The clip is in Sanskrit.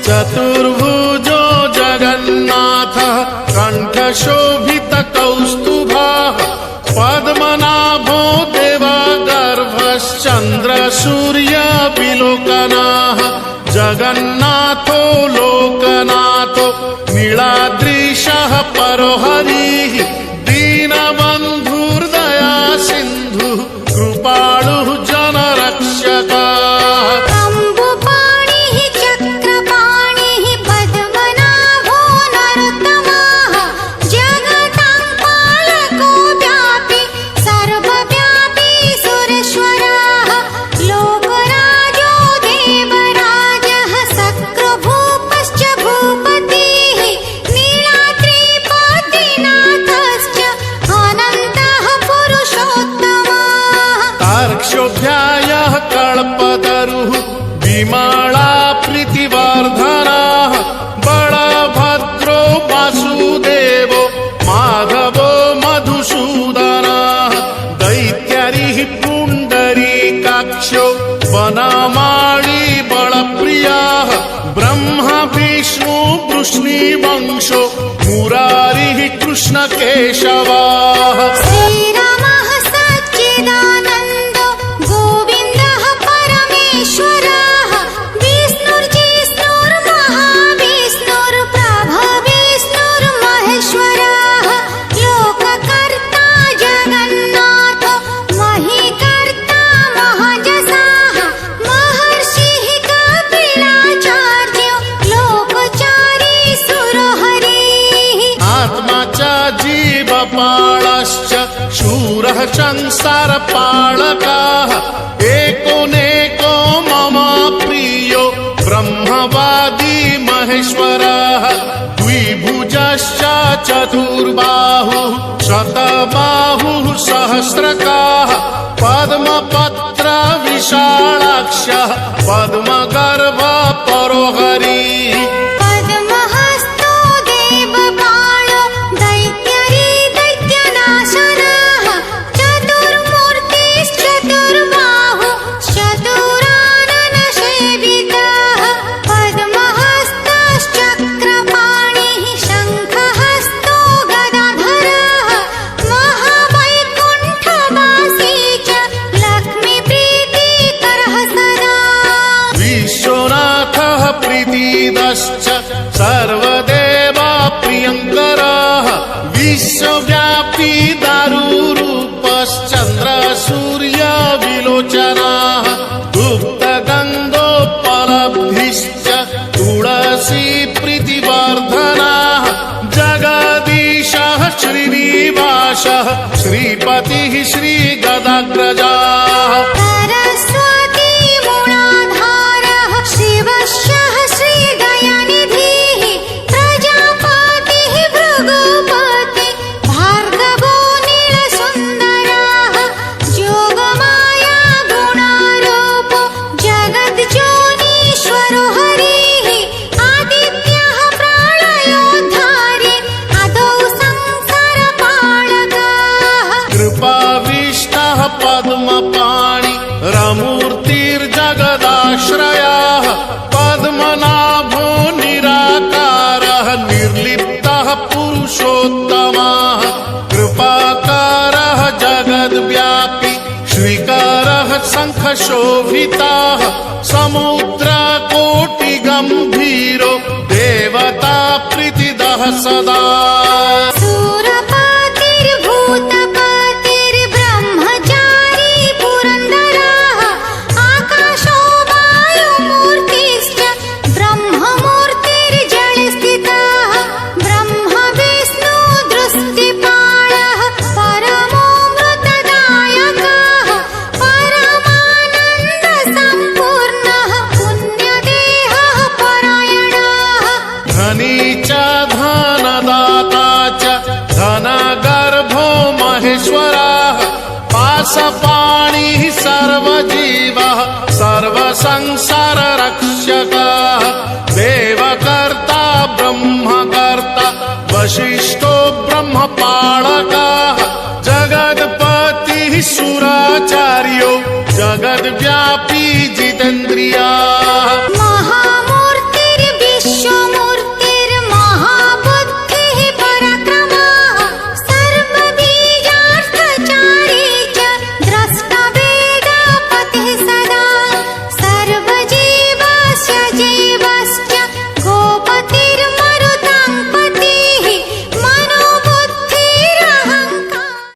चतुर्भुजो जगन्नाथः कण्ठशोभितकौस्तुभः पद्मनाभो देवगर्भश्चन्द्रसूर्यविलोकनः जगन्नाथो लोकनाथो नीलाद्रीशः परो हरिः दीनबन्धुर्दया सिन्धुः कृपालुः जनरक्षकः क्षोभ्यायः कल्पतरुः विमला प्रीतिवर्धनः बलभद्रो वासुदेवो माधवो मधुसूदनः दैत्यरिः पुण्डरीकाक्षो वनमाली बलप्रियः ब्रह्मा विष्णु वृष्णिवंशो मुरारिः कृष्णकेशवः जीवपालश्च शूरः संसारपालकः एकोनेको मम प्रियो ब्रह्मवादी महेश्वरः द्विभुजश्च चतुर्बाहुः शतबाहुः सहस्रकः पद्मपत्र विशालाक्षः पद्मगर्भः परो हरिः सर्वदेवा प्रियङ्करः विश्वव्यापी दारुरूपश्चन्द्रसूर्यविलोचनः गुप्तगन्धोपलब्धिश्च तुलसी प्रीतिवर्धनः जगदीशः श्रीनिवासः श्रीपतिः श्रीगदाग्रजः पद्मपाणि रमूर्तिर्जगदाश्रयः पद्मनाभो निराकारः निर्लिप्तः पुरुषोत्तमः कृपाकारः जगद्व्यापी श्रीकरः शङ्खशोभितः समुद्रकोटिगम्भीरो देवता प्रीतिदः सदा पाणिः सर्वजीवः सर्वसंसाररक्षकः देवकर्ता ब्रह्मकर्ता वसिष्ठो ब्रह्मपालकः